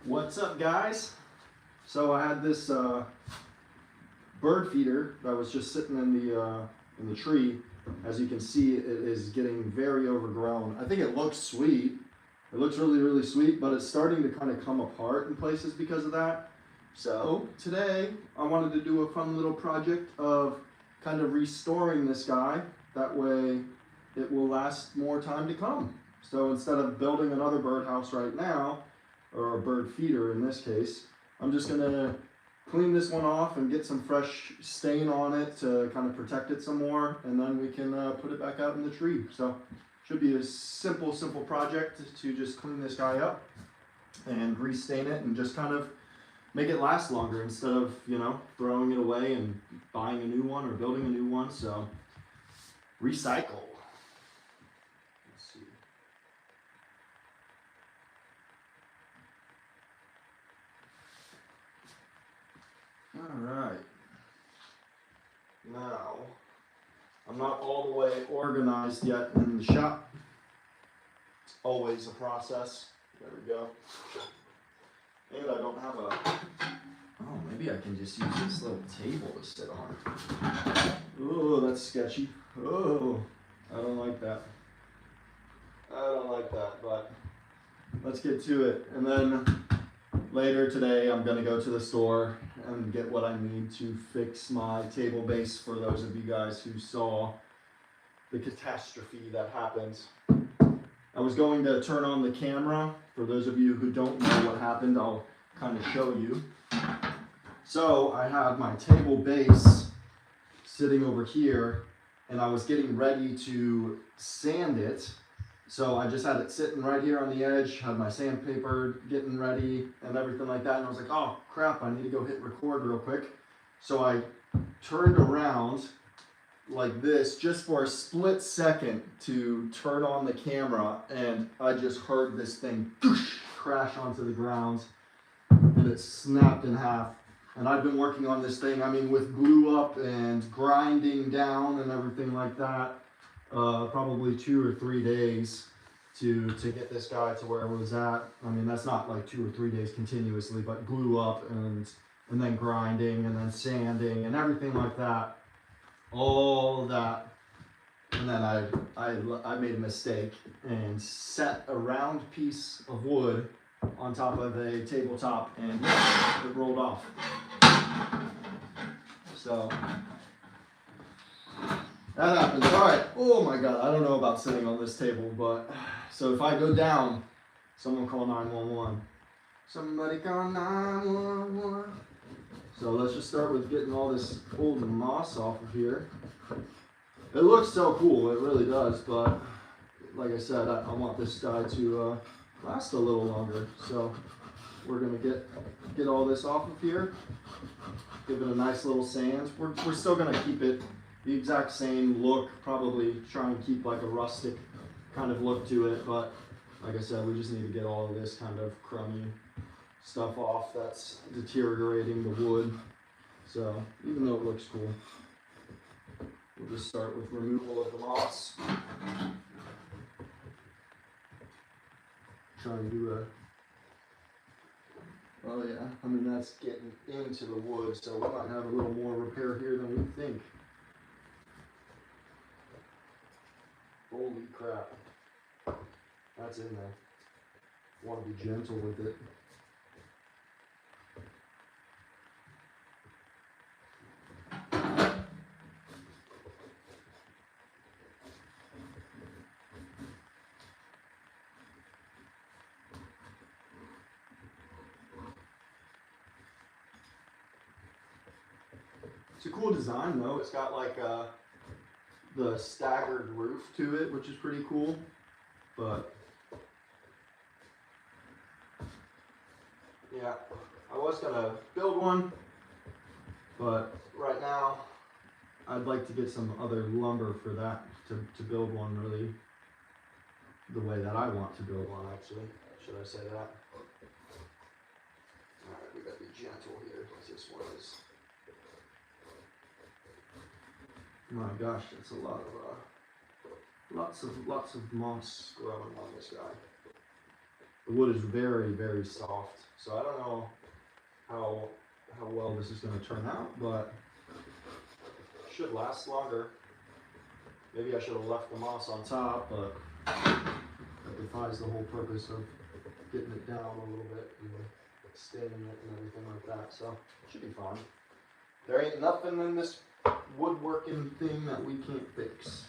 What's up, guys? So I had this bird feeder that was just sitting in the tree. As you can see, it is getting very overgrown. I think it looks sweet. It looks really, really sweet, but it's starting to kind of come apart in places because of that. So today I wanted to do a fun little project of kind of restoring this guy. That way it will last more time to come. So instead of building another birdhouse right now, or a bird feeder in this case, I'm just gonna clean this one off and get some fresh stain on it to kind of protect it some more, and then we can put it back out in the tree. So should be a simple project to just clean this guy up and restain it and just kind of make it last longer instead of, you know, throwing it away and buying a new one or building a new one. So recycle. Let's see. All right. Now, I'm not all the way organized yet in the shop. It's always a process. There we go. And I don't have oh, maybe I can just use this little table to sit on. Oh, that's sketchy. Oh, I don't like that. I don't like that, but let's get to it. And then later today, I'm gonna go to the store and get what I need to fix my table base for those of you guys who saw the catastrophe that happened. I was going to turn on the camera. For those of you who don't know what happened, I'll kind of show you. So I had my table base sitting over here, and I was getting ready to sand it. So I just had it sitting right here on the edge, had my sandpaper getting ready and everything like that. And I was like, oh crap, I need to go hit record real quick. So I turned around like this just for a split second to turn on the camera, and I just heard this thing crash onto the ground, and it snapped in half. And I've been working on this thing, I mean, with glue up and grinding down and everything like that, probably 2 or 3 days to get this guy to where it was at. I mean, that's not like 2 or 3 days continuously, but glue up and then grinding and then sanding and everything like that. All of that. And then I made a mistake and set a round piece of wood on top of a tabletop, and it rolled off. So that happens. All right. Oh my God. I don't know about sitting on this table, but so if I go down, someone call 911. Somebody call 911. So let's just start with getting all this old moss off of here. It looks so cool. It really does. But like I said, I want this guy to last a little longer. So we're going to get all this off of here. Give it a nice little sand. We're still going to keep it the exact same look, probably try and keep like a rustic kind of look to it, but like I said, we just need to get all of this kind of crummy stuff off that's deteriorating the wood. So even though it looks cool, we'll just start with removal of the moss. Try and do oh yeah, I mean that's getting into the wood, so we might have a little more repair here than we think. Holy crap. That's in there. Want to be gentle with it. It's a cool design though. It's got like the staggered roof to it, which is pretty cool. But yeah, I was gonna build one, but right now I'd like to get some other lumber for that to build one really the way that I want to build one, actually. Should I say that? Alright, we gotta be gentle here because this one is, my gosh, that's a lot of lots of moss growing on this guy. The wood is very, very soft, So I don't know how well this is going to turn out, but it should last longer. Maybe I should have left the moss on top, but that defies the whole purpose of getting it down a little bit and staining it and everything like that. So it should be fine. There ain't nothing in this woodworking thing that we can't fix.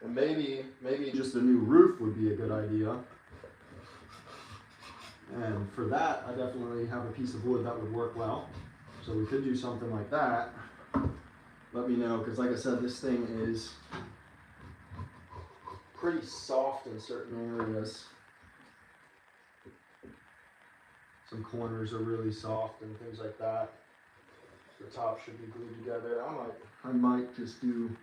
And maybe just a new roof would be a good idea. And for that, I definitely have a piece of wood that would work well. So we could do something like that. Let me know, because like I said, this thing is pretty soft in certain areas. Some corners are really soft and things like that. The top should be glued together. I might just do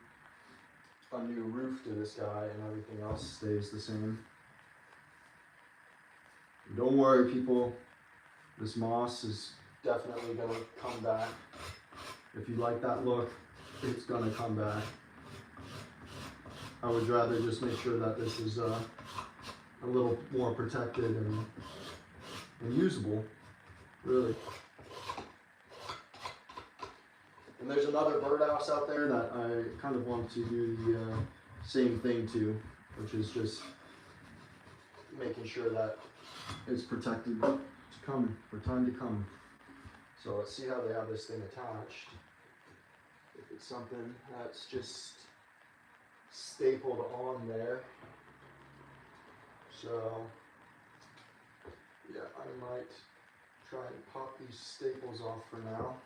a new roof to this guy and everything else stays the same. Don't worry, people. This moss is definitely going to come back. If you like that look, it's going to come back. I would rather just make sure that this is a little more protected and usable, really. And there's another birdhouse out there that I kind of want to do the same thing to, which is just making sure that it's protected to come, for time to come. So let's see how they have this thing attached. If it's something that's just stapled on there. So yeah, I might try and pop these staples off for now.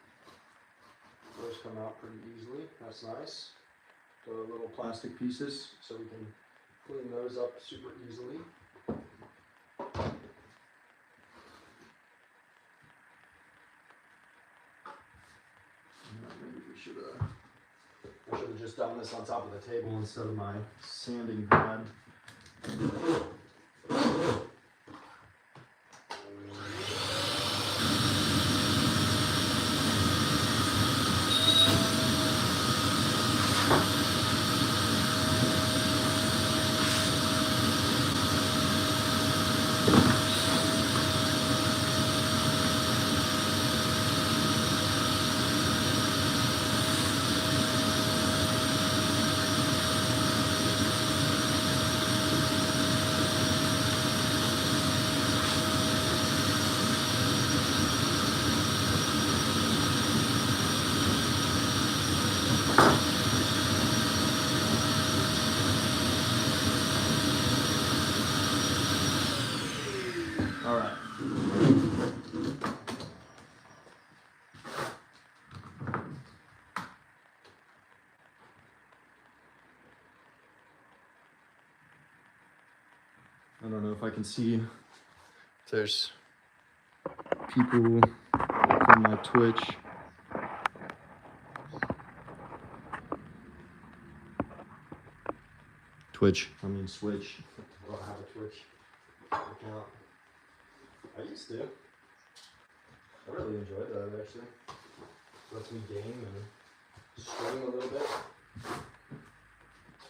Those come out pretty easily. That's nice. The little plastic pieces, so we can clean those up super easily. Maybe we should I should have just done this on top of the table instead of my sanding pad. All right. I don't know if I can see if there's people from my Twitch. Switch. I don't have a Twitch account. I used to. I really enjoyed that actually. Lets me game and stream a little bit.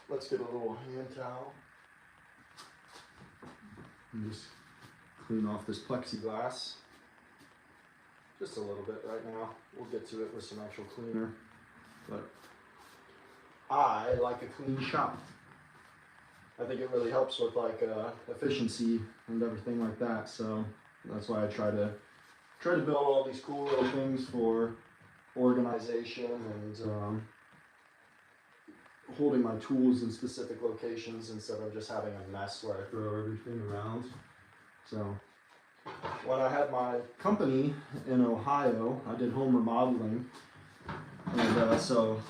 Let's get a little hand towel. And just clean off this plexiglass. Just a little bit right now. We'll get to it with some actual cleaner. But I like a clean shop. I think it really helps with like efficiency and everything like that. So that's why I try to build all these cool little things for organization and holding my tools in specific locations instead of just having a mess where I throw everything around. So when I had my company in Ohio, I did home remodeling, and so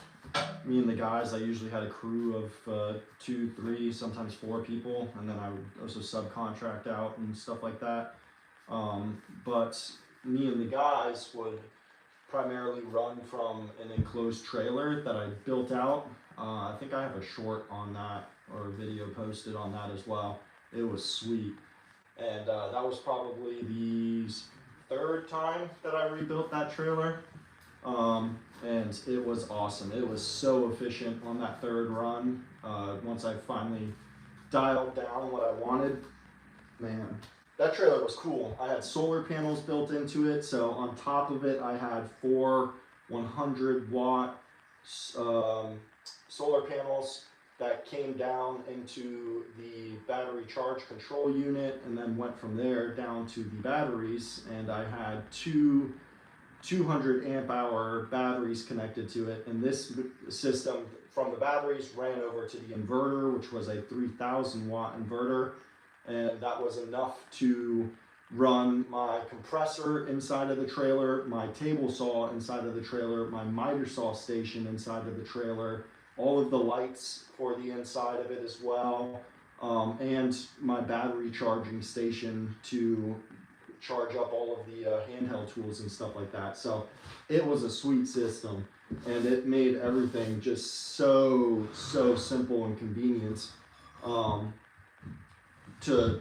me and the guys, I usually had a crew of 2, 3, sometimes 4 people, and then I would also subcontract out and stuff like that. But me and the guys would primarily run from an enclosed trailer that I built out I think I have a short on that, or a video posted on that as well. It was sweet. And that was probably the third time that I rebuilt that trailer. And it was awesome. It was so efficient on that third run. Once I finally dialed down what I wanted, man, that trailer was cool. I had solar panels built into it, so on top of it I had 4 100-watt solar panels that came down into the battery charge control unit, and then went from there down to the batteries, and I had 2 200 amp hour batteries connected to it, and this system from the batteries ran over to the inverter, which was a 3000 watt inverter, and that was enough to run my compressor inside of the trailer, my table saw inside of the trailer, my miter saw station inside of the trailer, all of the lights for the inside of it as well, and my battery charging station to charge up all of the handheld tools and stuff like that. So it was a sweet system, and it made everything just so simple and convenient to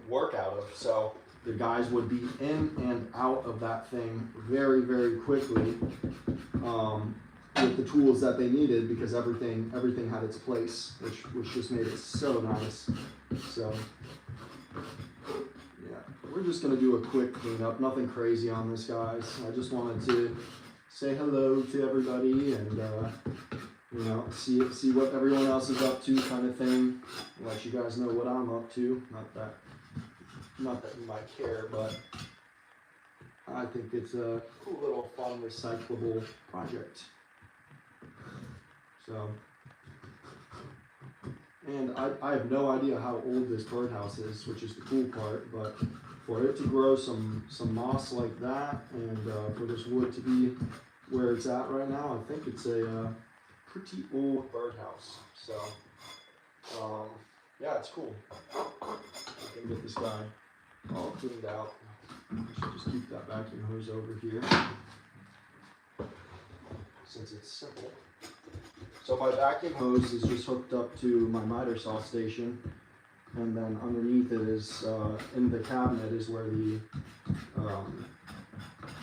work out of. So the guys would be in and out of that thing very quickly with the tools that they needed, because everything had its place, which just made it so nice. So yeah, we're just gonna do a quick cleanup, nothing crazy on this, guys. I just wanted to say hello to everybody and you know, see what everyone else is up to, kind of thing. Let you guys know what I'm up to. Not that you might care, but I think it's a cool little fun recyclable project. So, and I have no idea how old this birdhouse is, which is the cool part, but for it to grow some moss like that, and for this wood to be where it's at right now, I think it's a pretty old birdhouse. So, yeah, it's cool. I can get this guy all cleaned out. I should just keep that vacuum hose over here, since it's simple. So my vacuum hose is just hooked up to my miter saw station, and then underneath it is, in the cabinet, is where the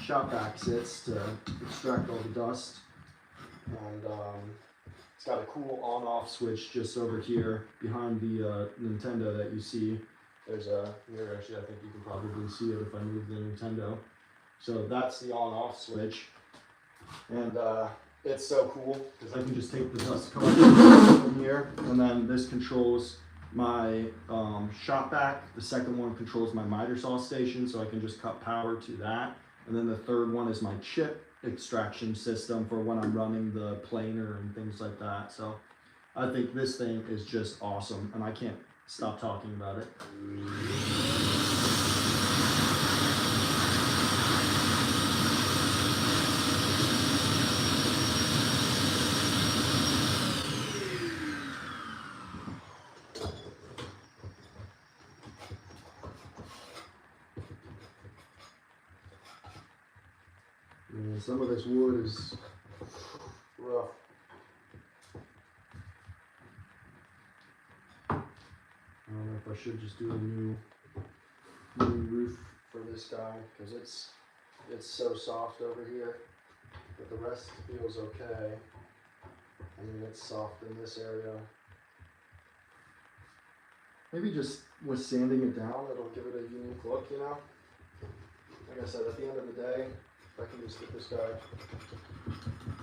shop vac sits to extract all the dust. And it's got a cool on-off switch just over here behind the Nintendo that you see. There's a here, actually, I think you can probably see it if I move the Nintendo. So that's the on-off switch, and it's so cool because I can just take the dust collector from here, and then this controls my shop vac. The second one controls my miter saw station, so I can just cut power to that. And then the third one is my chip extraction system for when I'm running the planer and things like that. So I think this thing is just awesome, and I can't stop talking about it. Yeah, some of this wood is rough. I don't know if I should just do a new roof for this guy, because it's so soft over here, but the rest feels okay. I mean, it's soft in this area. Maybe just with sanding it down, it'll give it a unique look, you know? Like I said, at the end of the day, if I can just get this guy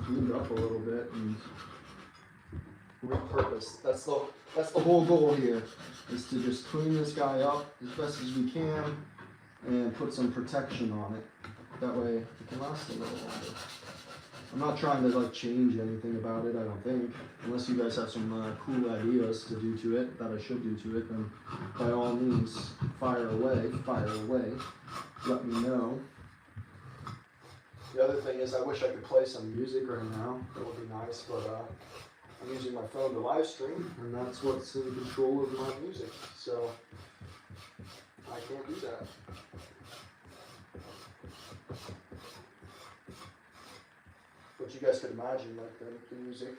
cleaned up a little bit and repurposed. That's the whole goal here, is to just clean this guy up as best as we can and put some protection on it. That way it can last a little longer. I'm not trying to like change anything about it, I don't think. Unless you guys have some cool ideas to do to it, that I should do to it, then by all means, fire away. Let me know. The other thing is, I wish I could play some music right now. That would be nice, but I'm using my phone to live stream, and that's what's in control of my music. So I can't do that. But you guys could imagine, like, the music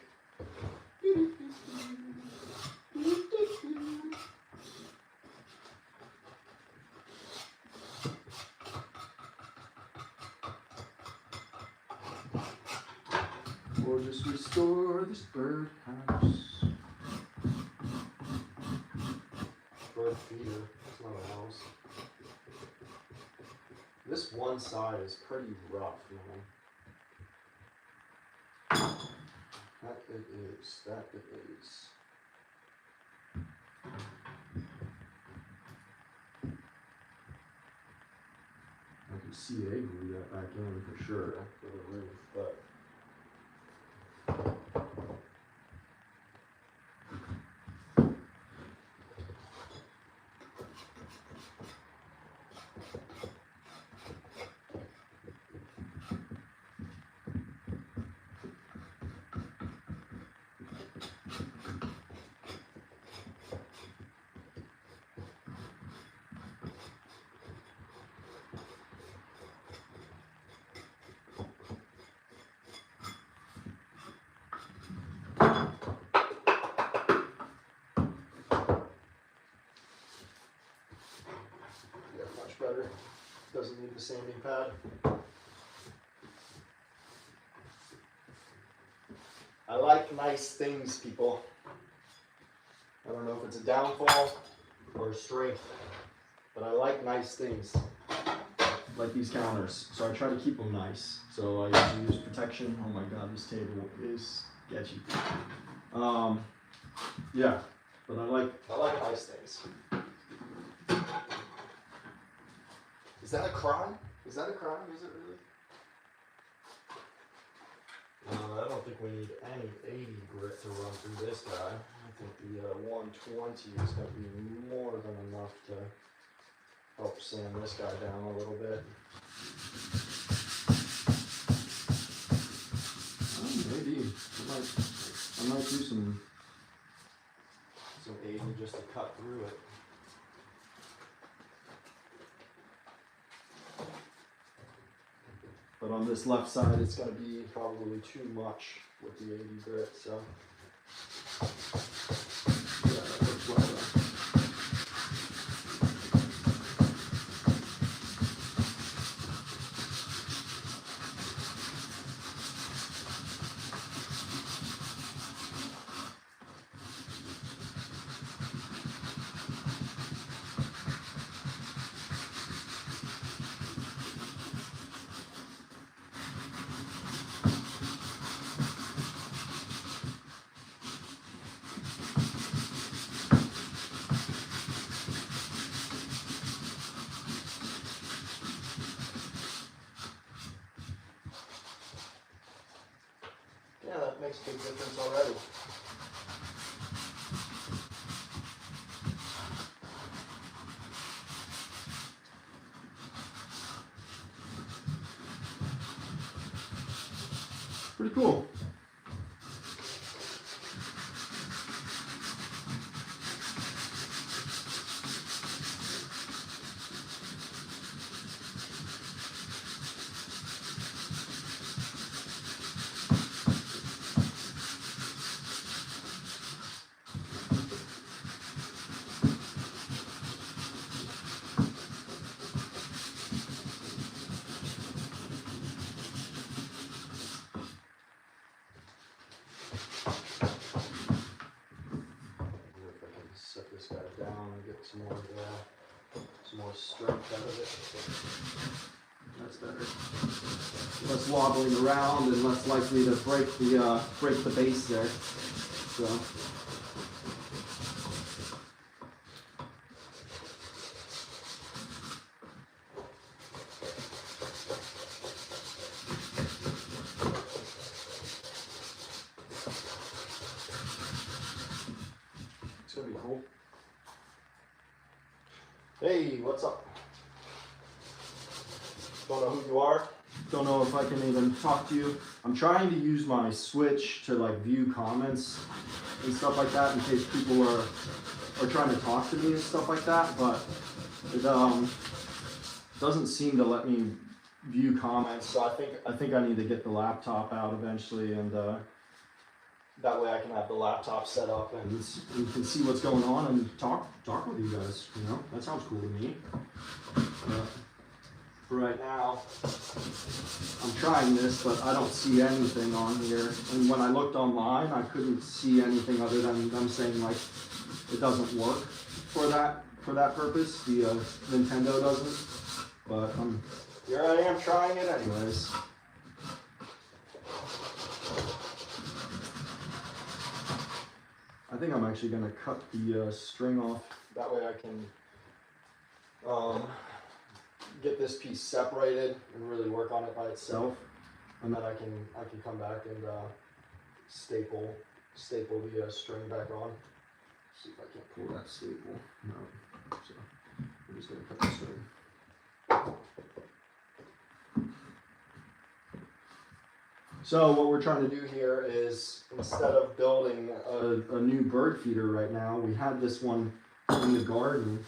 Or just restore this birdhouse. Bird feeder, it's not a house. This one side is pretty rough, man. That it is, that it is. I can see they glue that back in for sure for the roof, but better. Doesn't need the sanding pad. I like nice things, people. I don't know if it's a downfall or a strength, but I like nice things. Like these counters. So I try to keep them nice. So I usually use protection. Oh my god, this table is sketchy. Yeah, but I like nice things. Is that a crime? Is that a crime? Is it really? I don't think we need any 80 grit to run through this guy. I think the 120 is going to be more than enough to help sand this guy down a little bit. Maybe. I might do some 80 just to cut through it. But on this left side, it's going to be probably too much with the 80 grit, so. Yeah, that works well though. Yeah, that makes a big difference already. Pretty cool. Set this guy down and get some more strength out of it. That's better. Less wobbling around and less likely to break the base there. So. It's gonna be cool. Hey, what's up? Don't know who you are. Don't know if I can even talk to you. I'm trying to use my switch to like view comments and stuff like that in case people are trying to talk to me and stuff like that, but it doesn't seem to let me view comments. So I think I need to get the laptop out eventually and that way I can have the laptop set up and you can see what's going on and talk with you guys, you know? That sounds cool to me. For right now, I'm trying this, but I don't see anything on here. And when I looked online, I couldn't see anything other than them saying like it doesn't work for that purpose. The Nintendo doesn't. But here I am trying it anyways. I think I'm actually going to cut the string off. That way I can get this piece separated and really work on it by itself. And then I can come back and staple the string back on. See if I can't pull that staple. No. So I'm just going to cut the string. So what we're trying to do here is, instead of building a new bird feeder right now, we had this one in the garden,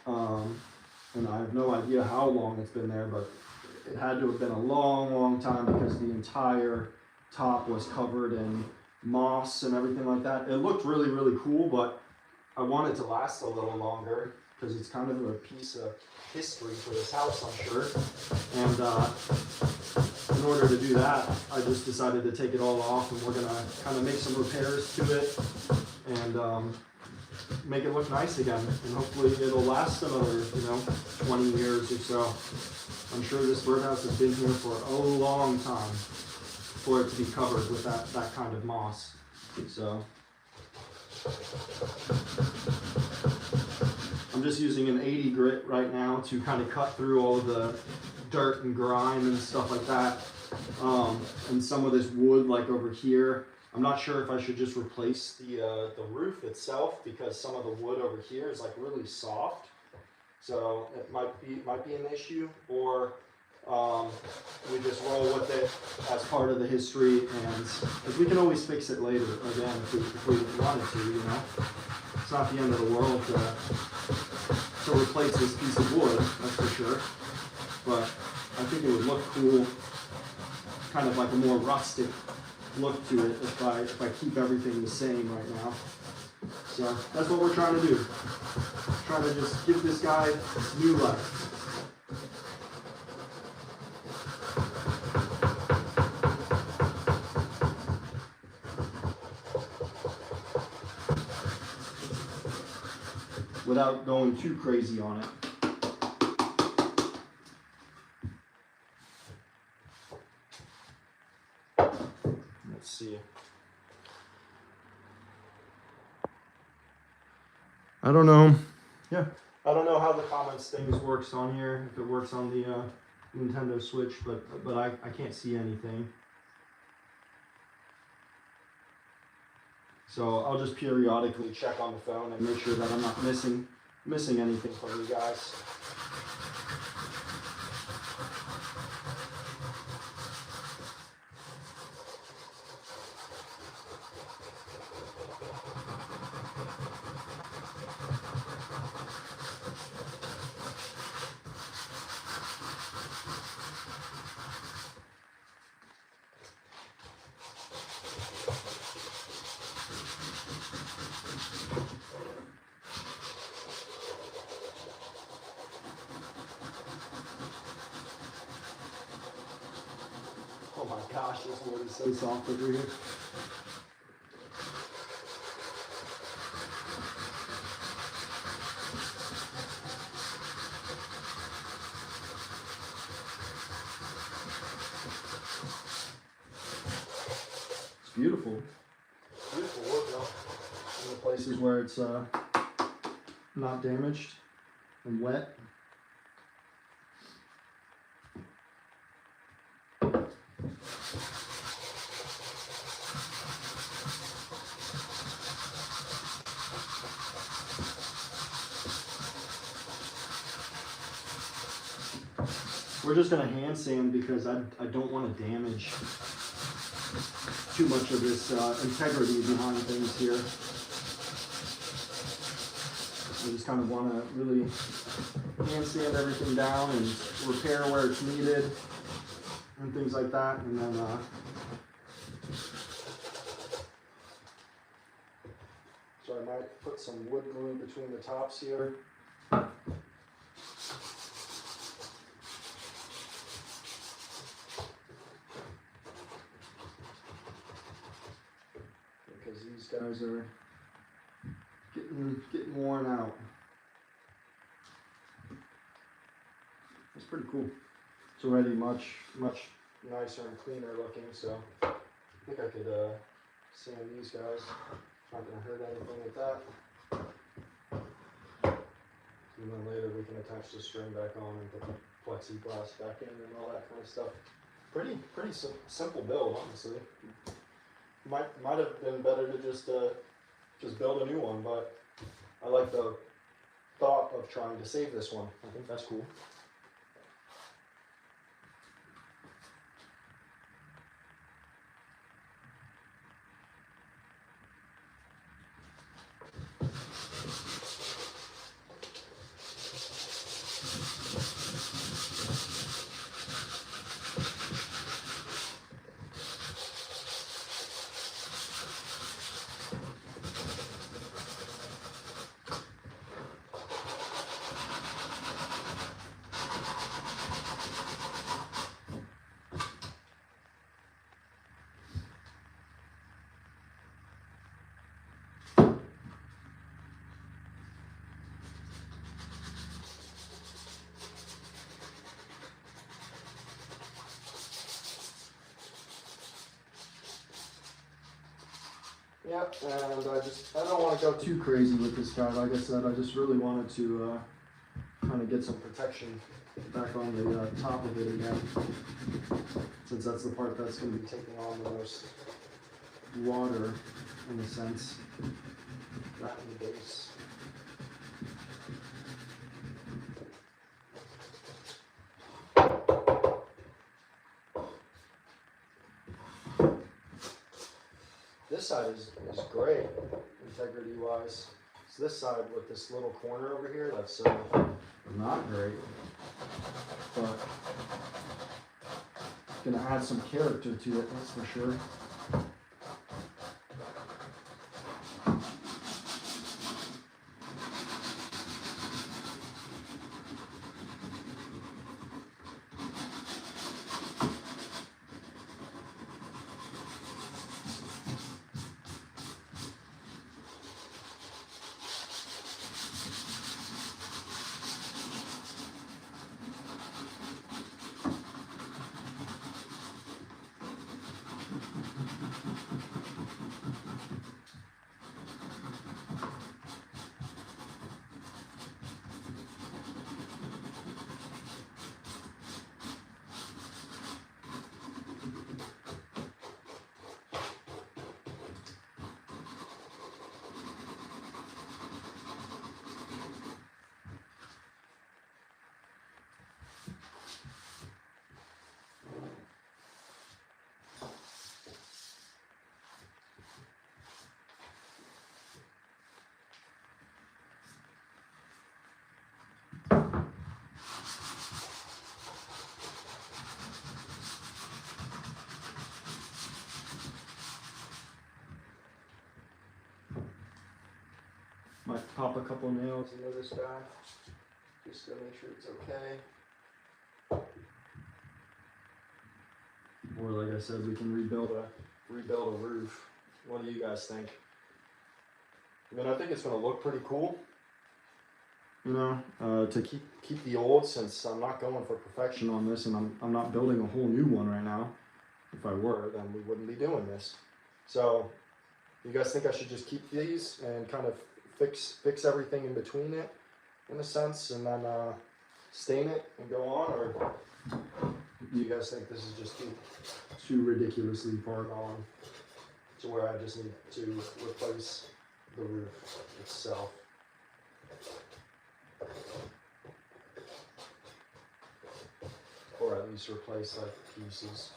and I have no idea how long it's been there, but it had to have been a long time because the entire top was covered in moss and everything like that. It looked really cool, but I want it to last a little longer because it's kind of a piece of history for this house, I'm sure. And in order to do that, I just decided to take it all off, and we're gonna kind of make some repairs to it and make it look nice again. And hopefully it'll last another, 20 years or so. I'm sure this birdhouse has been here for a long time for it to be covered with that kind of moss. So I'm just using an 80 grit right now to kind of cut through all of the dirt and grime and stuff like that. And some of this wood, like over here, I'm not sure if I should just replace the roof itself, because some of the wood over here is like really soft. So it might be an issue, or we just roll with it as part of the history, and because we can always fix it later again if we wanted to, It's not the end of the world to replace this piece of wood, that's for sure. But I think it would look cool, kind of like a more rustic look to it if I keep everything the same right now. So that's what we're trying to do. Trying to just give this guy new life. Without going too crazy on it. Let's see. I don't know. Yeah, I don't know how the comments things works on here, if it works on the Nintendo Switch, but I can't see anything. So I'll just periodically check on the phone and make sure that I'm not missing anything from you guys. Oh my gosh, this wood is so soft over here. It's beautiful. Beautiful wood though. In the places where it's not damaged and wet. We're just going to hand sand because I don't want to damage too much of this integrity behind things here. I just kind of want to really hand sand everything down and repair where it's needed and things like that. And then put some wood glue between the tops here. Because these guys are getting worn out. It's pretty cool. It's already much nicer and cleaner looking, so I think I could sand these guys. Not gonna hurt anything with that. And then later we can attach the string back on and put the plexiglass back in and all that kind of stuff. Pretty simple build, honestly. Might have been better to just build a new one, but I like the thought of trying to save this one. I think that's cool. Yep, and I don't want to go too crazy with this guy. Like I said, I just really wanted to kind of get some protection back on the top of it again, since that's the part that's going to be taking on the most water, in a sense, that in the base. This side is great, integrity-wise. It's this side with this little corner over here that's not great, but gonna add some character to it, that's for sure. Might pop a couple nails into this guy, just to make sure it's okay. Or like I said, we can rebuild a roof. What do you guys think? I mean, I think it's going to look pretty cool. You know, to keep the old, since I'm not going for perfection on this, and I'm not building a whole new one right now. If I were, then we wouldn't be doing this. So, you guys think I should just keep these and kind of fix everything in between it, in a sense, and then stain it and go on, or do you guys think this is just too ridiculously far gone to where I just need to replace the roof itself? Or at least replace like pieces.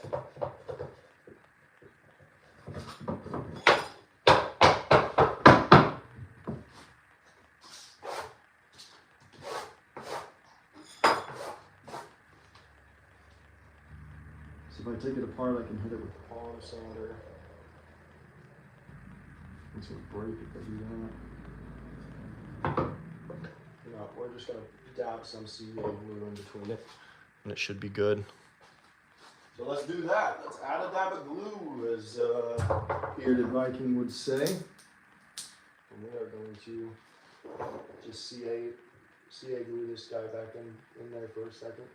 So if I take it apart, I can hit it with the palm sander. It's gonna break if I do that. we're just gonna dab some CA glue in between it, and it should be good. So let's do that. Let's add a dab of glue, as bearded Viking would say. And we are going to just CA glue this guy back in there for a second.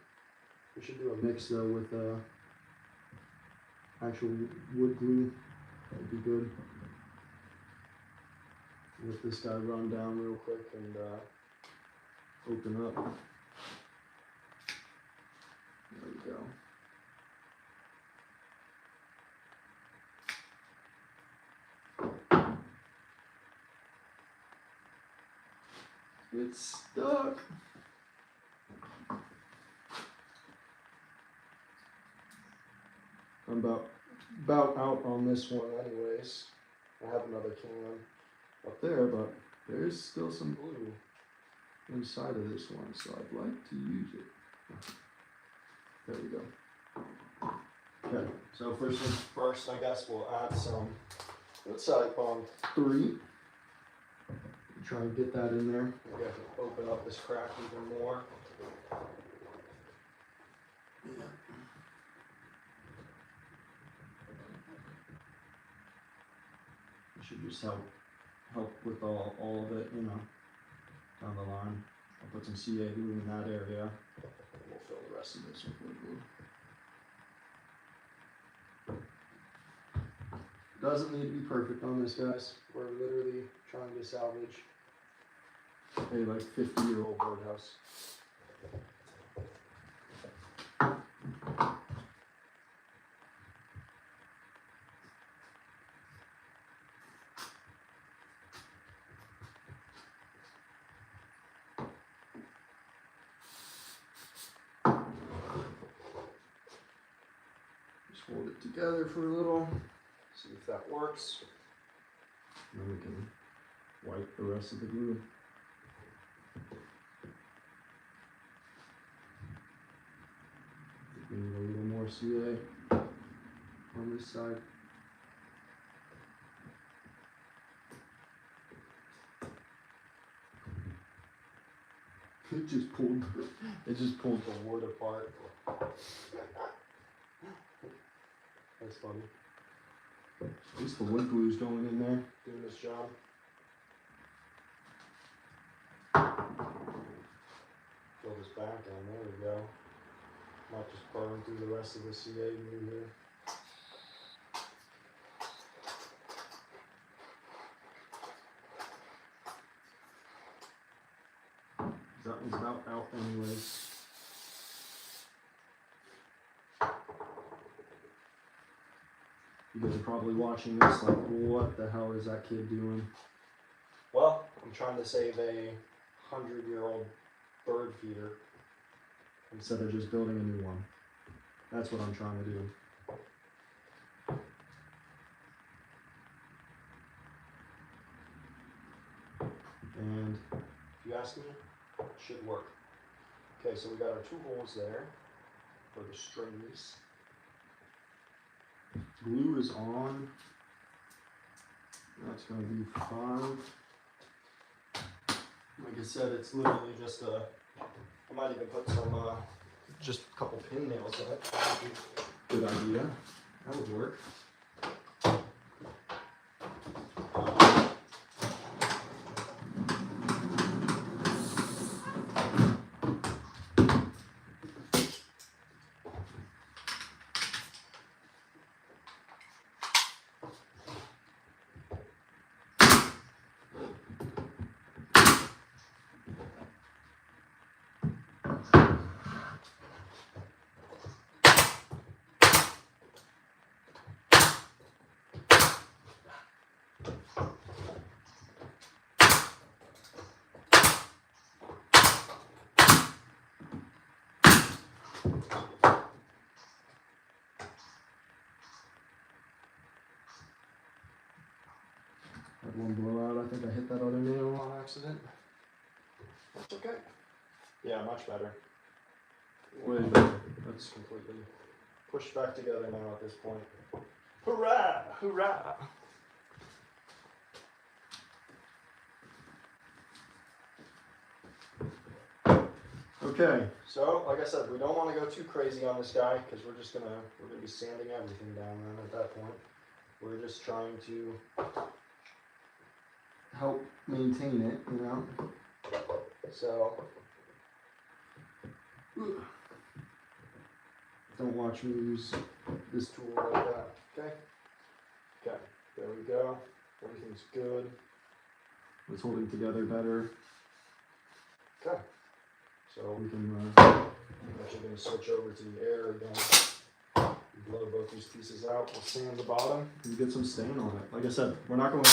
We should do a mix though with actual wood glue. That'd be good. Let this guy run down real quick and open up. There we go. It's stuck. I'm about out on this one anyways. I have another can up there, but there's still some glue inside of this one, so I'd like to use it. There we go. Okay, so first things first, I guess we'll add some, let's type on 3. Try and get that in there. Maybe I can open up this crack even more. Yeah. It should just help with all of it, you know, down the line. I'll put some CA glue in that area. We'll fill the rest of this with wood glue. Doesn't need to be perfect on this, guys. We're literally trying to salvage a like 50-year-old birdhouse. Just hold it together for a little, see if that works. And then we can wipe the rest of the glue. We need a little more CA on this side. It just pulled the wood apart. That's funny. At least the wood glue's going in there, doing this job. Fill this back in, there we go. Might just burn through the rest of the CA glue here. That one's about out anyways. You guys are probably watching this like, what the hell is that kid doing? Well, I'm trying to save a 100-year-old bird feeder instead of just building a new one. That's what I'm trying to do. And if you ask me, it should work. Okay, so we got our 2 holes there for the strings. Glue is on. That's going to be 5. Like I said, it's literally just a, I might even put some, just a couple pin nails in it. Good idea. That would work. Had one blowout. I think I hit that other nail on accident. That's okay. Yeah, much better. Way better. That's completely pushed back together now at this point. Hurrah! Hurrah! Okay, so like I said, we don't want to go too crazy on this guy because we're gonna be sanding everything down then at that point. We're just trying to help maintain it, you know. So don't watch me use this tool like that. Okay. Okay. There we go. Everything's good. It's holding together better. Okay. So we can. I'm actually going to switch over to the air again. Blow both these pieces out. We'll sand the bottom and get some stain on it. Like I said, we're not going.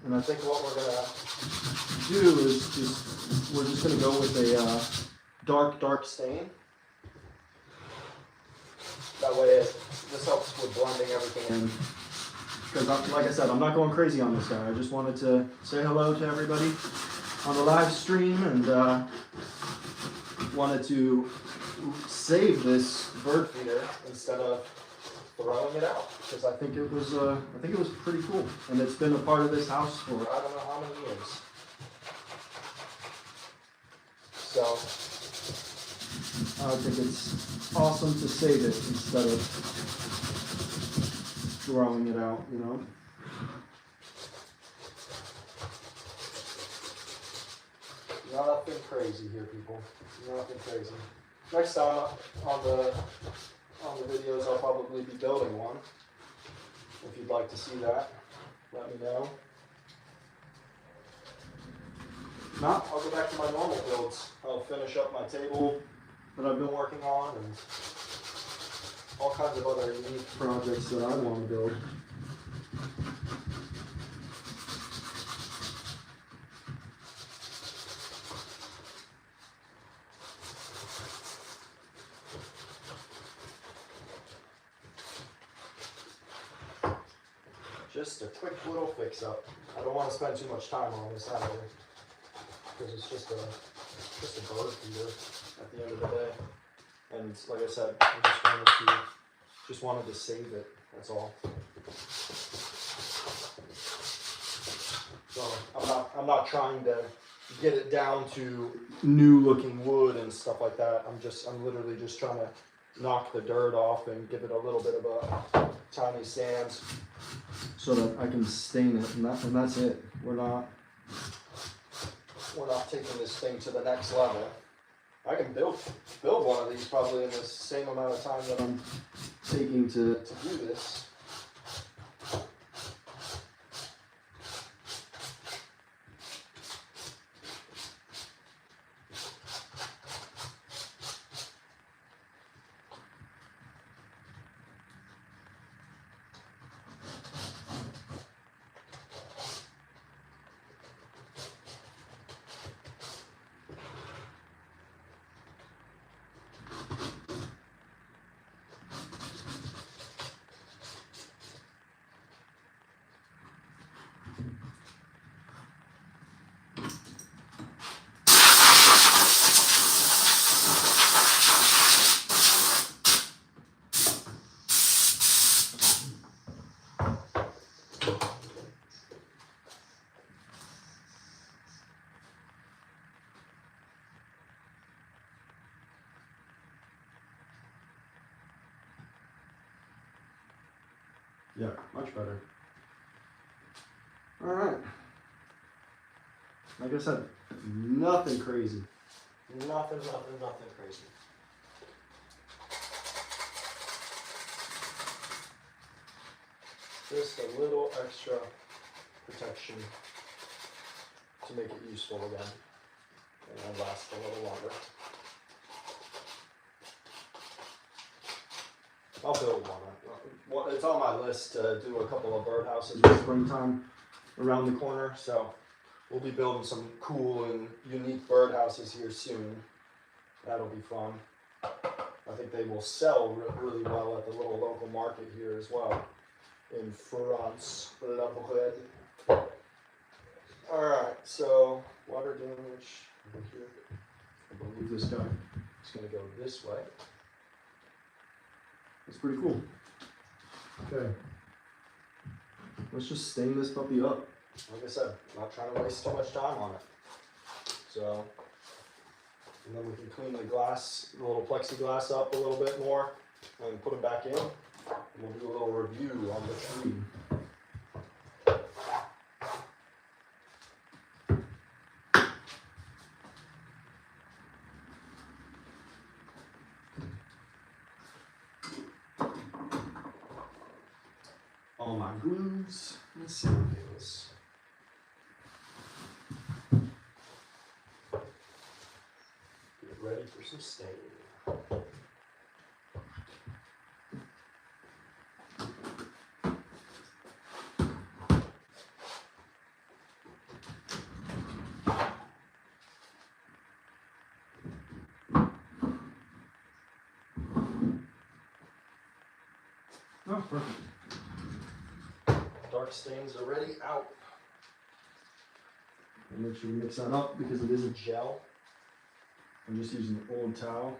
And I think what we're gonna do is we're just gonna go with a dark stain. That way, this helps with blending everything in. Because, like I said, I'm not going crazy on this guy. I just wanted to say hello to everybody on the live stream and wanted to save this bird feeder instead of throwing it out, because I think it was pretty cool, and it's been a part of this house for I don't know how many years. So I think it's awesome to save it instead of throwing it out, you know. Nothing crazy here, people. Nothing crazy. Next time on the videos, I'll probably be building one. If you'd like to see that, let me know. If not, I'll go back to my normal builds. I'll finish up my table that I've been working on and all kinds of other unique projects that I want to build. Just a quick little fix up. I don't want to spend too much time on this either, because it's just a bird feeder at the end of the day. And like I said, I just wanted to save it. That's all. So I'm not trying to get it down to new looking wood and stuff like that. I'm literally just trying to knock the dirt off and give it a little bit of a tiny sand so that I can stain it, and that's it. We're not taking this thing to the next level. I can build one of these probably in the same amount of time that I'm taking to do this. Yeah, much better. Alright. Like I said, nothing crazy. Nothing crazy. Just a little extra protection to make it useful again and last a little longer. I'll build one. It's on my list to do a couple of birdhouses in springtime around the corner, so we'll be building some cool and unique birdhouses here soon. That'll be fun. I think they will sell really well at the little local market here as well in France, La Brede. Alright, so water damage over here. I believe this guy is going to go this way. That's pretty cool. Okay. Let's just stain this puppy up. Like I said, not trying to waste too much time on it. So, and then we can clean the glass, the little plexiglass up a little bit more and put it back in. And we'll do a little review on the tree. All my glues and sandpails. Get ready for some stain. Oh, perfect. Dark stains are already out. And make sure we mix that up because it is a gel. I'm just using an old towel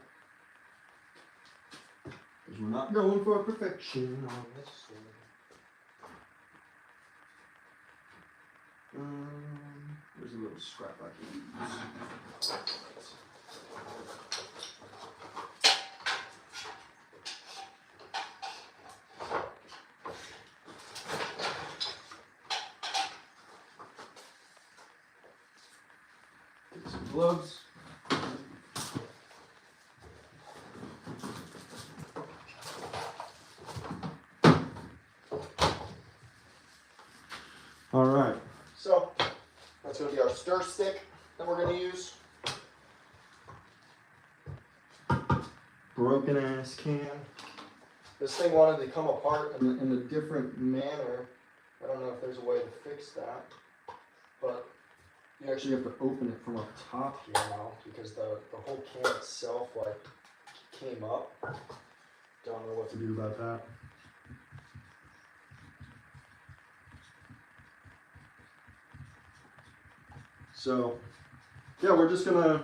because we're not going for perfection on this one. There's a little scrap I can use. Get some gloves. All right, so that's going to be our stir stick that we're going to use. Broken ass can. This thing wanted to come apart in a different manner. I don't know if there's a way to fix that, but you actually have to open it from up top here now because the whole can itself like came up. Don't know what to do about that. So, yeah, we're just gonna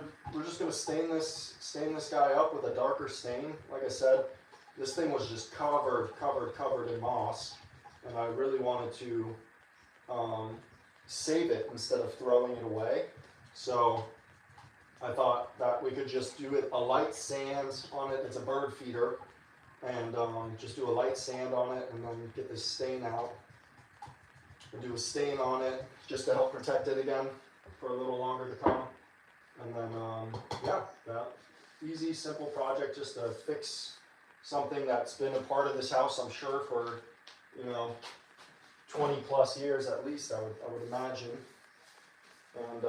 stain this guy up with a darker stain. Like I said, this thing was just covered in moss, and I really wanted to save it instead of throwing it away. So I thought that we could just do it a light sand on it. It's a bird feeder, and just do a light sand on it, and then get this stain out, and do a stain on it just to help protect it again for a little longer to come. And then, yeah, that easy, simple project just to fix something that's been a part of this house, I'm sure, for, 20 plus years at least, I would imagine. And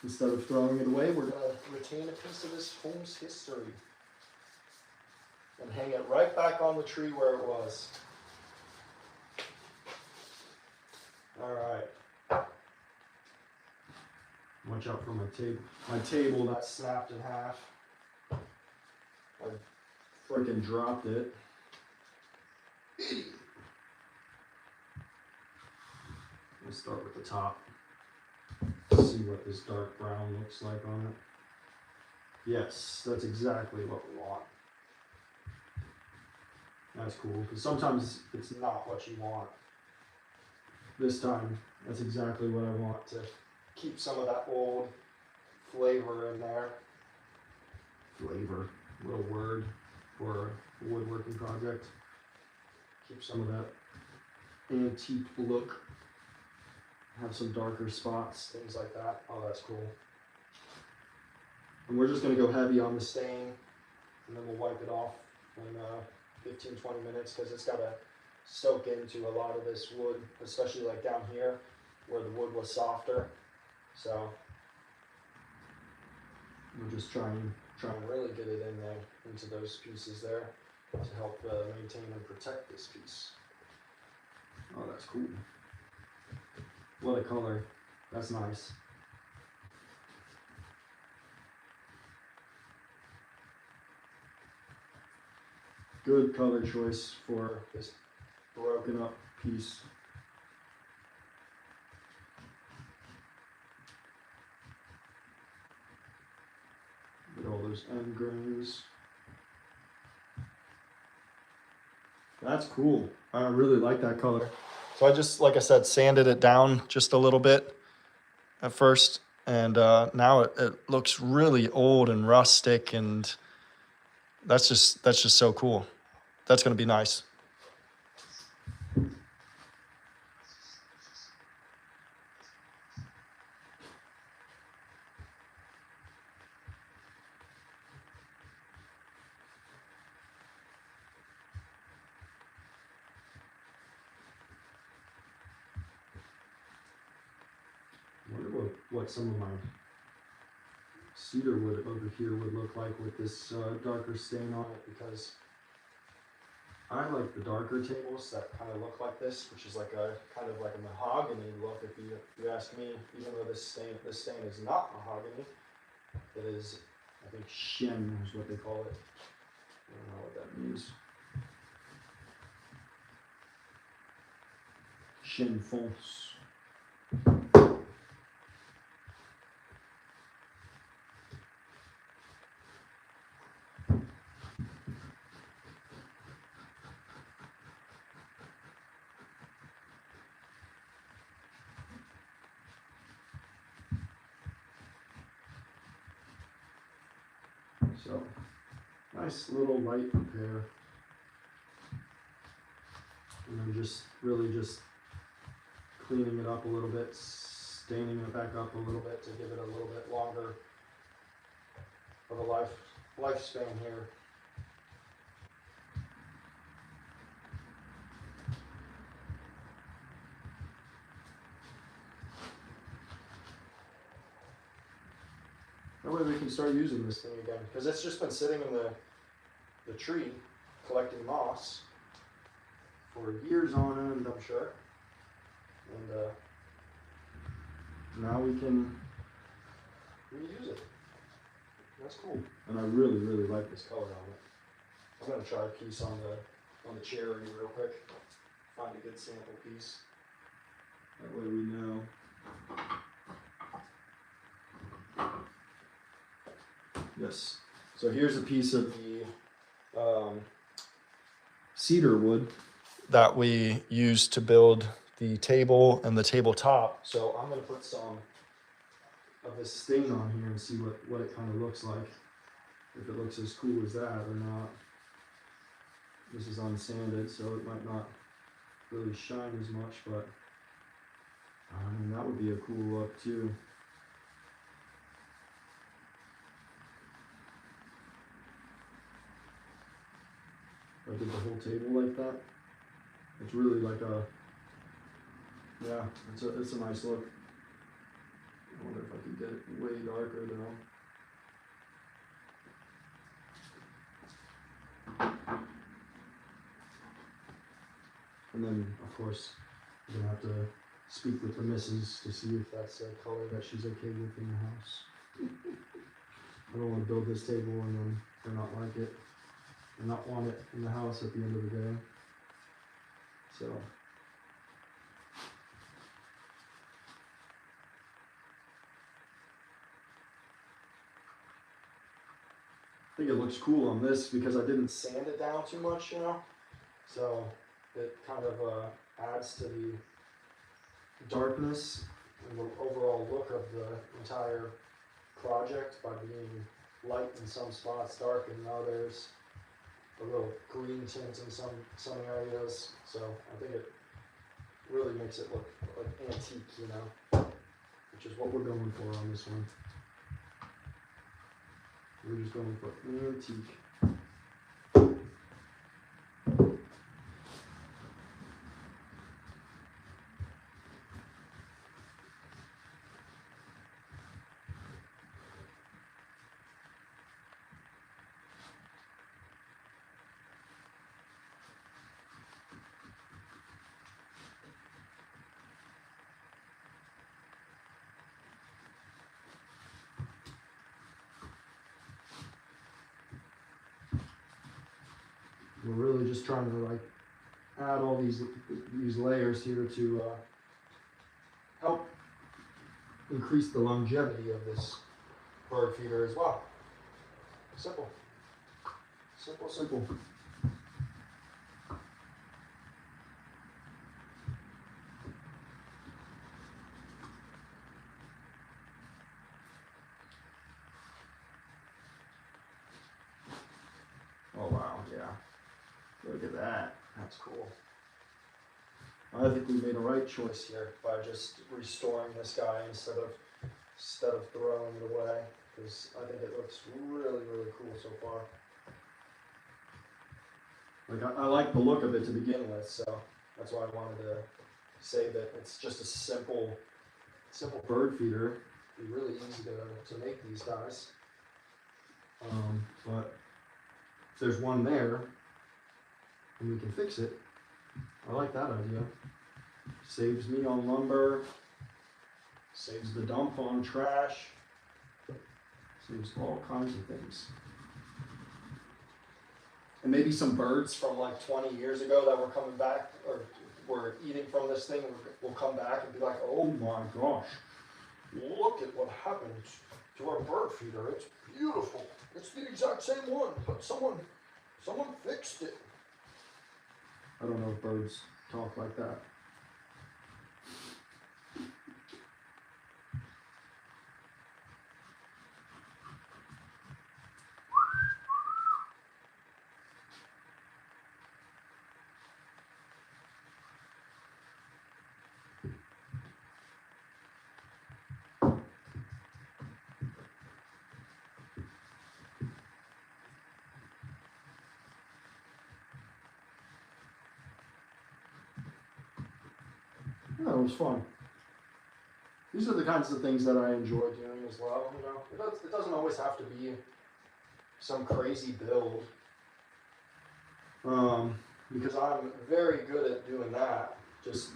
instead of throwing it away, we're going to retain a piece of this home's history and hang it right back on the tree where it was. All right. Watch out for my table that snapped in half. I freaking dropped it. Let's start with the top. See what this dark brown looks like on it. Yes, that's exactly what we want. That's cool, because sometimes it's not what you want. This time, that's exactly what I want to keep some of that old flavor in there. Flavor, little word for a woodworking project. Keep some of that antique look have some darker spots, things like that. Oh, that's cool. And we're just gonna go heavy on the stain, and then we'll wipe it off in 15-20 minutes, because it's gotta soak into a lot of this wood, especially like down here where the wood was softer. So we'll just try and really get it in there, into those pieces there, to help maintain and protect this piece. Oh, that's cool. What a color. That's nice. Good color choice for this broken up piece. Look at all those end grains. That's cool. I really like that color. So I just, like I said, sanded it down just a little bit at first, and now it looks really old and rustic, and that's just so cool. That's gonna be nice. I wonder what some of my cedar wood over here would look like with this darker stain on it, because I like the darker tables that kind of look like this, which is like a kind of like a mahogany look. If you ask me, even though this stain is not mahogany, it is, I think, chêne is what they call it. I don't know what that means. Chêne fonce. So, nice little light repair. And then just really just cleaning it up a little bit, staining it back up a little bit to give it a little bit longer of a lifespan here. That way we can start using this thing again, because it's just been sitting in the tree collecting moss for years on end, I'm sure. And now we can reuse it. That's cool. And I really, really like this color on it. I'm gonna try a piece on the cherry real quick. Find a good sample piece. That way we know. Yes. So here's a piece of the cedar wood that we used to build the table and the tabletop. So I'm going to put some of this stain on here and see what it kind of looks like. If it looks as cool as that or not. This is unsanded, so it might not really shine as much, but I mean, that would be a cool look too. I did the whole table like that. It's really like a, yeah, it's a nice look. I wonder if I could get it way darker though. And then, of course, I'm gonna have to speak with the missus to see if that's a color that she's okay with in the house. I don't want to build this table and then her not like it, and not want it in the house at the end of the day. So. I think it looks cool on this because I didn't sand it down too much, you know? So it kind of adds to the darkness and the overall look of the entire project by being light in some spots, dark in others, a little green tint in some areas. So I think Really makes it look like antique, you know, which is what we're going for on this one. We're just going for antique. We're really just trying to like add all these layers here to help increase the longevity of this bird feeder as well. Simple. Simple, simple. Oh wow, yeah. Look at that. That's cool. I think we made a right choice here by just restoring this guy instead of throwing it away, because I think it looks really, really cool so far. Like I like the look of it to begin with, so that's why I wanted to say that it's just a simple bird feeder. It'd be really easy to make these guys. But if there's one there and we can fix it, I like that idea. Saves me on lumber, saves the dump on trash, saves all kinds of things. And maybe some birds from like 20 years ago that were coming back or were eating from this thing will come back and be like, oh my gosh, look at what happened to our bird feeder. It's beautiful. It's the exact same one, but someone fixed it. I don't know if birds talk like that. Yeah, it was fun. These are the kinds of things that I enjoy doing as well. You know, it doesn't always have to be some crazy build, because I'm very good at doing that. Just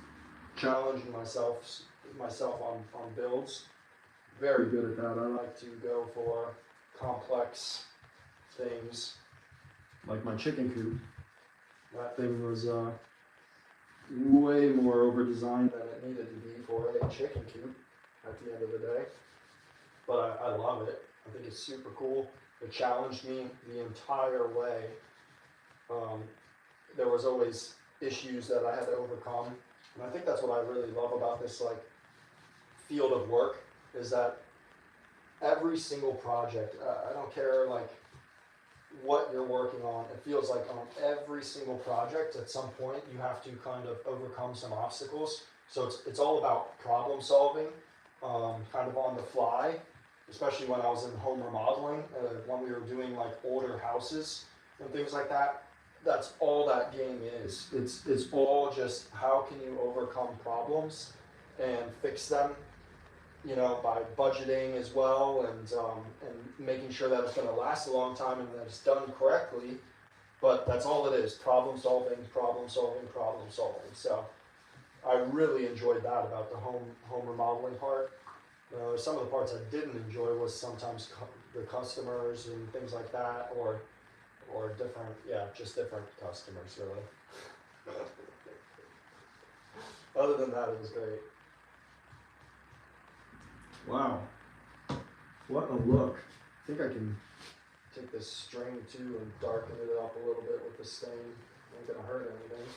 challenging myself on builds. Very good at that. I like to go for complex things, like my chicken coop. That thing was way more over-designed than it needed to be for a chicken coop at the end of the day. But I love it. I think it's super cool. It challenged me the entire way. There was always issues that I had to overcome. And I think that's what I really love about this like field of work, is that every single project, I don't care like what you're working on, it feels like on every single project at some point you have to kind of overcome some obstacles. So it's all about problem solving, kind of on the fly, especially when I was in home remodeling, when we were doing like older houses and things like that. That's all that game is. It's all just how can you overcome problems and fix them, you know, by budgeting as well, and making sure that it's going to last a long time and that it's done correctly. But that's all it is: problem solving, problem solving, problem solving. So I really enjoyed that about the home remodeling part. Some of the parts I didn't enjoy was sometimes the customers and things like that, or different, just different customers really. Other than that, it was great. Wow, what a look. I think I can take this string too and darken it up a little bit with the stain. Ain't gonna hurt anything.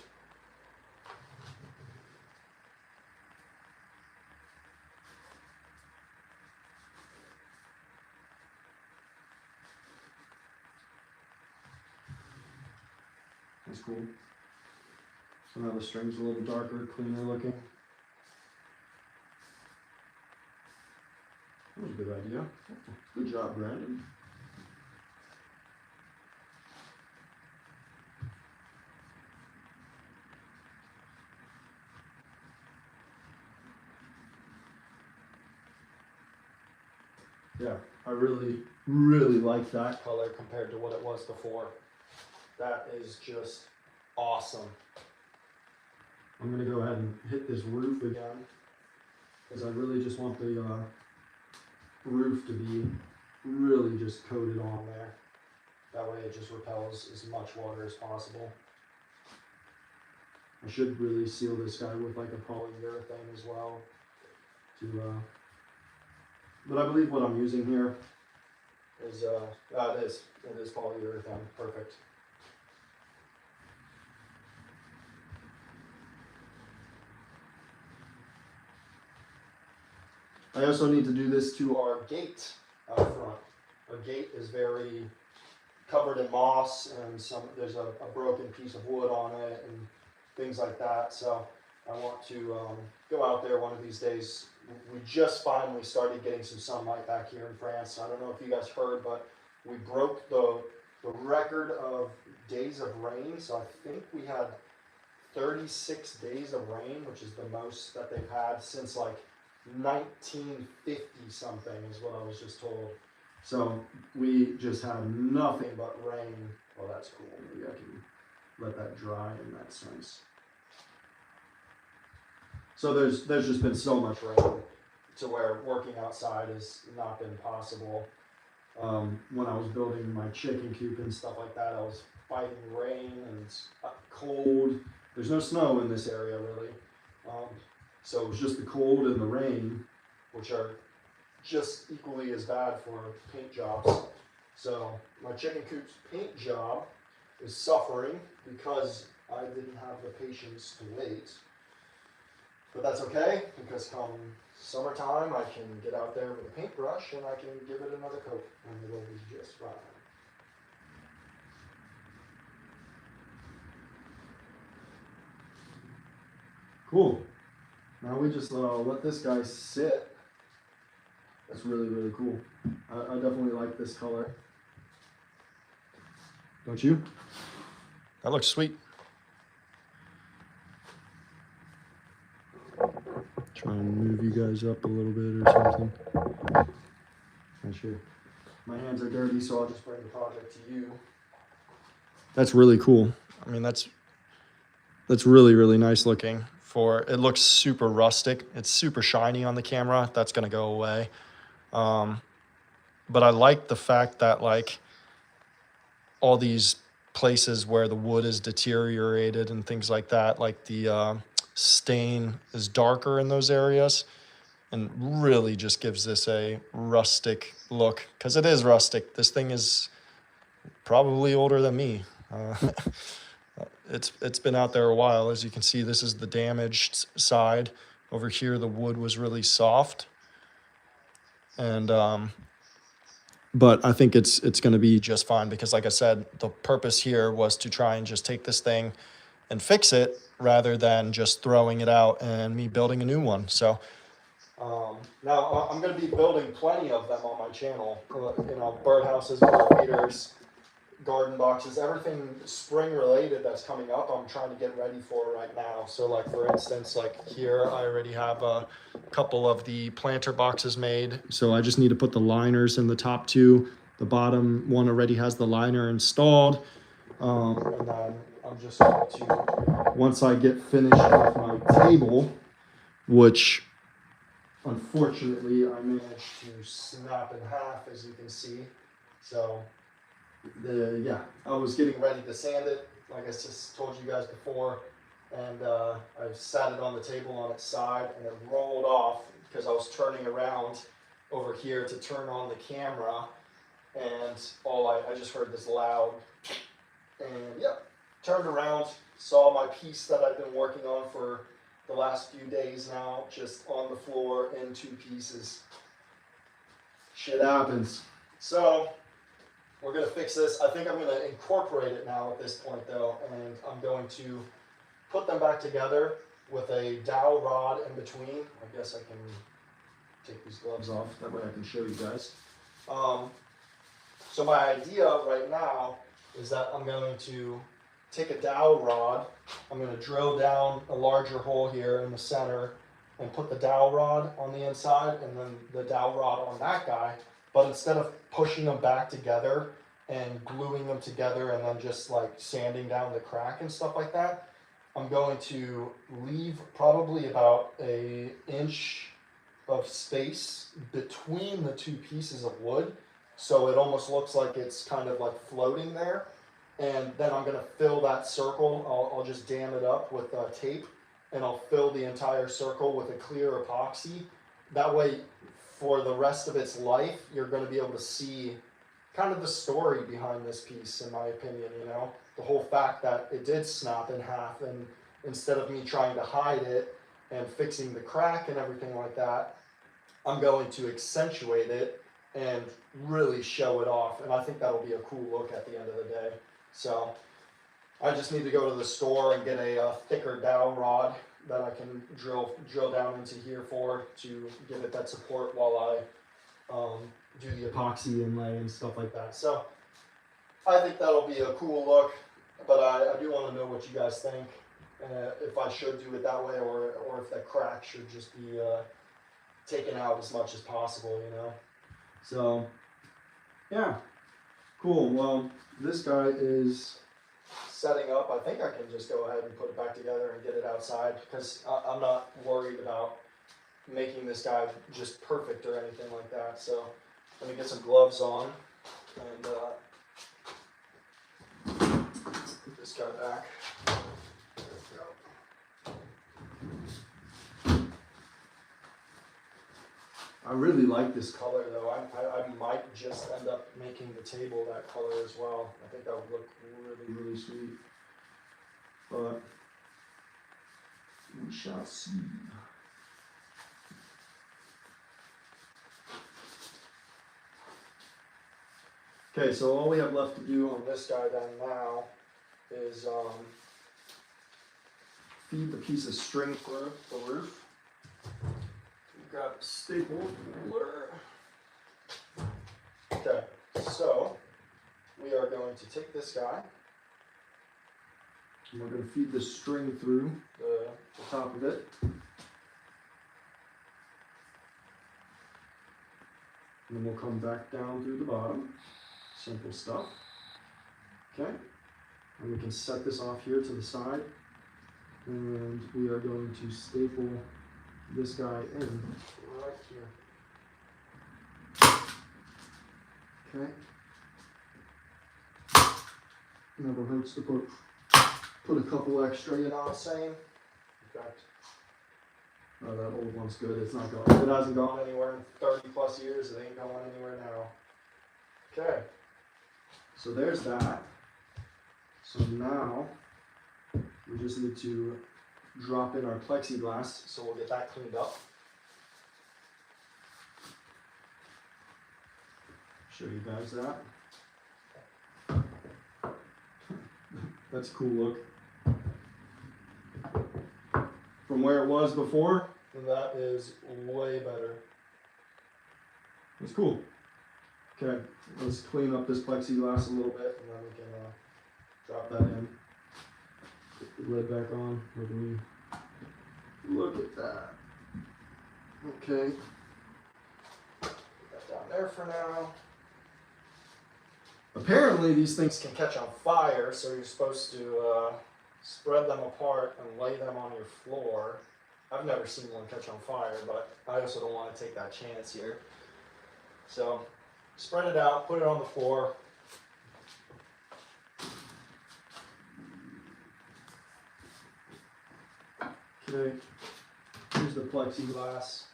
That's cool. So now the string's a little darker, cleaner looking. That was a good idea. Good job, Brandon. Yeah, I really, really like that color compared to what it was before. That is just awesome. I'm gonna go ahead and hit this roof again because I really just want the roof to be really just coated on there. That way it just repels as much water as possible. I should really seal this guy with like a polyurethane as well. But I believe what I'm using here is it is polyurethane. Perfect. I also need to do this to our gate out front. Our gate is very covered in moss and there's a broken piece of wood on it and things like that. So I want to go out there one of these days. We just finally started getting some sunlight back here in France. I don't know if you guys heard, but we broke the record of days of rain. So I think we had 36 days of rain, which is the most that they've had since like 1950 something is what I was just told. So we just had nothing but rain. Well, that's cool. Maybe I can let that dry in that sense. So there's just been so much rain to where working outside has not been possible. When I was building my chicken coop and stuff like that, I was fighting rain and cold. There's no snow in this area really. So it was just the cold and the rain, which are just equally as bad for paint jobs. So my chicken coop's paint job is suffering because I didn't have the patience to wait. But that's okay, because come summertime, I can get out there with a paintbrush and I can give it another coat and it'll be just fine. Cool. Now we just let this guy sit. That's really, really cool. I definitely like this color. Don't you? That looks sweet. Try and move you guys up a little bit or something. Not sure. My hands are dirty, so I'll just bring the project to you. That's really cool. I mean, that's really, really nice looking. It looks super rustic. It's super shiny on the camera. That's gonna go away. But I like the fact that like all these places where the wood is deteriorated and things like that, like the stain is darker in those areas and really just gives this a rustic look, because it is rustic. This thing is probably older than me. It's been out there a while. As you can see, this is the damaged side. Over here, the wood was really soft. And but I think it's going to be just fine, because like I said, the purpose here was to try and just take this thing and fix it rather than just throwing it out and me building a new one. So now I'm going to be building plenty of them on my channel. Birdhouses, bird feeders, garden boxes, everything spring related that's coming up, I'm trying to get ready for right now. So like for instance, like here I already have a couple of the planter boxes made. So I just need to put the liners in the top two. The bottom one already has the liner installed. And then I'm just going to, once I get finished with my table, which unfortunately I managed to snap in half, as you can see. So yeah, I was getting ready to sand it, like I just told you guys before, and I sat it on the table on its side, and it rolled off because I was turning around over here to turn on the camera, and I just heard this loud, and yep, turned around, saw my piece that I've been working on for the last few days now, just on the floor in two pieces. Shit happens. So we're going to fix this. I think I'm going to incorporate it now at this point though, and I'm going to put them back together with a dowel rod in between. I guess I can take these gloves off, that way I can show you guys. So my idea right now is that I'm going to take a dowel rod, I'm going to drill down a larger hole here in the center and put the dowel rod on the inside and then the dowel rod on that guy, but instead of pushing them back together and gluing them together and then just like sanding down the crack and stuff like that, I'm going to leave probably about an inch of space between the two pieces of wood, so it almost looks like it's kind of like floating there. And then I'm going to fill that circle. I'll just dam it up with tape, and I'll fill the entire circle with a clear epoxy. That way, for the rest of its life, you're going to be able to see kind of the story behind this piece, in my opinion, you know? The whole fact that it did snap in half, and instead of me trying to hide it and fixing the crack and everything like that, I'm going to accentuate it and really show it off. And I think that'll be a cool look at the end of the day. So I just need to go to the store and get a thicker dowel rod that I can drill down into here for to give it that support while I do the epoxy inlay and stuff like that. So I think that'll be a cool look, but I do want to know what you guys think, if I should do it that way, or if that crack should just be taken out as much as possible, you know. So yeah, cool. Well, this guy is setting up. I think I can just go ahead and put it back together and get it outside, because I'm not worried about making this guy just perfect or anything like that. So let me get some gloves on and put this guy back. There we go. I really like this color though. I might just end up making the table that color as well. I think that would look really, really sweet. But we shall see. Okay, so all we have left to do on this guy then now is feed the piece of string through the roof. Grab a staple ruler. Okay, so we are going to take this guy and we're going to feed the string through the top of it. And then we'll come back down through the bottom. Simple stuff. Okay, and we can set this off here to the side, and we are going to staple this guy in right here. Okay. Never hurts to put a couple extra, you know what I'm saying? In fact, oh, that old one's good. It's not going. It hasn't gone anywhere in 30 plus years. It ain't going anywhere now. Okay. So there's that. So now we just need to drop in our plexiglass, so we'll get that cleaned up. Show you guys that. That's a cool look. From where it was before, that is way better. It's cool. Okay, let's clean up this plexiglass a little bit, and then we can drop that in. Put the lid back on. Look at that. Okay. Put that down there for now. Apparently these things can catch on fire, so you're supposed to spread them apart and lay them on your floor. I've never seen one catch on fire, but I also don't want to take that chance here. So spread it out, put it on the floor. Okay, here's the plexiglass.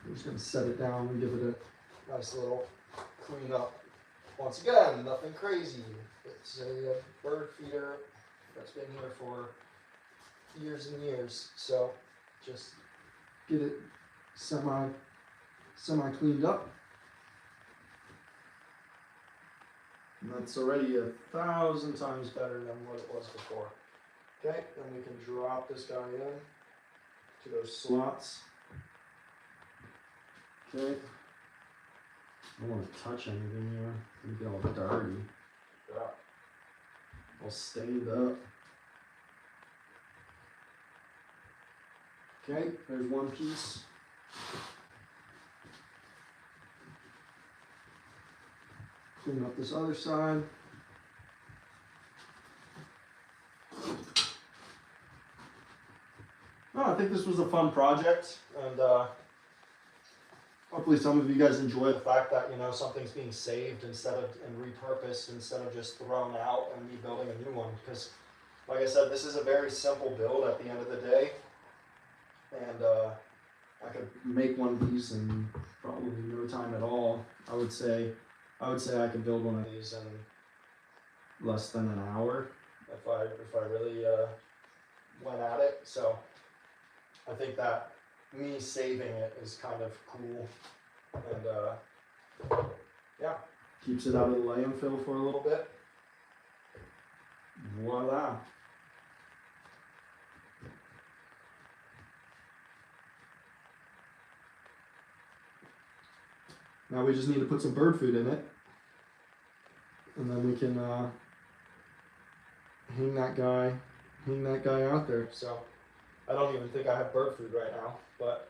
I'm just going to set it down and give it a nice little clean up. Once again, nothing crazy. It's a bird feeder that's been here for years and years. So just get it semi cleaned up. And that's already 1,000 times better than what it was before. Okay, then we can drop this guy in to those slots. Okay. I don't want to touch anything here. It'll get all dirty. Yeah. All stained up. Okay, there's one piece. Clean up this other side. No, I think this was a fun project, and hopefully some of you guys enjoy the fact that, you know, something's being saved instead of and repurposed instead of just thrown out and me building a new one. Because, like I said, this is a very simple build at the end of the day, and I could make one of these in probably no time at all. I would say I could build one of these in less than an hour if I really went at it. So I think that me saving it is kind of cool, and yeah, keeps it out of the landfill for a little bit. Voila. Now we just need to put some bird food in it, and then we can hang that guy out there. So I don't even think I have bird food right now, but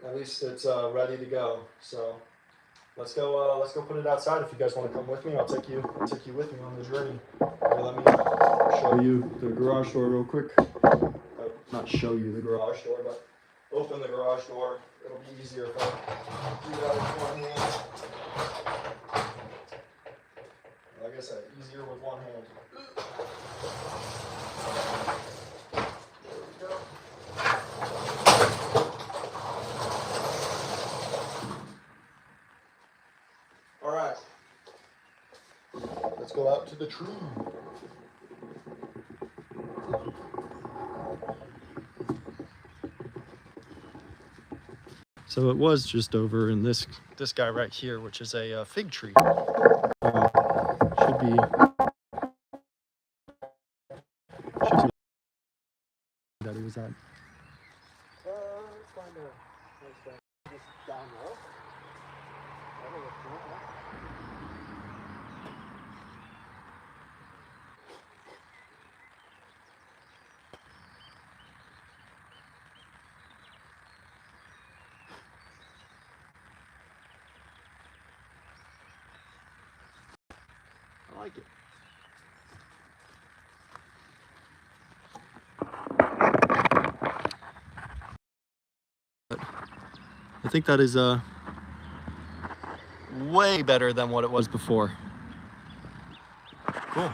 at least it's ready to go. So let's go put it outside. If you guys want to come with me, I'll take you with me on the journey. Let me show you the garage door real quick. Not show you the garage door, but open the garage door. It'll be easier if I do that with one hand. Like I said, easier with one hand. There we go. All right. Let's go out to the tree. So it was just over in this guy right here, which is a fig tree. Should be that he was at. Let's find a just down low. I like it. I think that is way better than what it was before. Cool.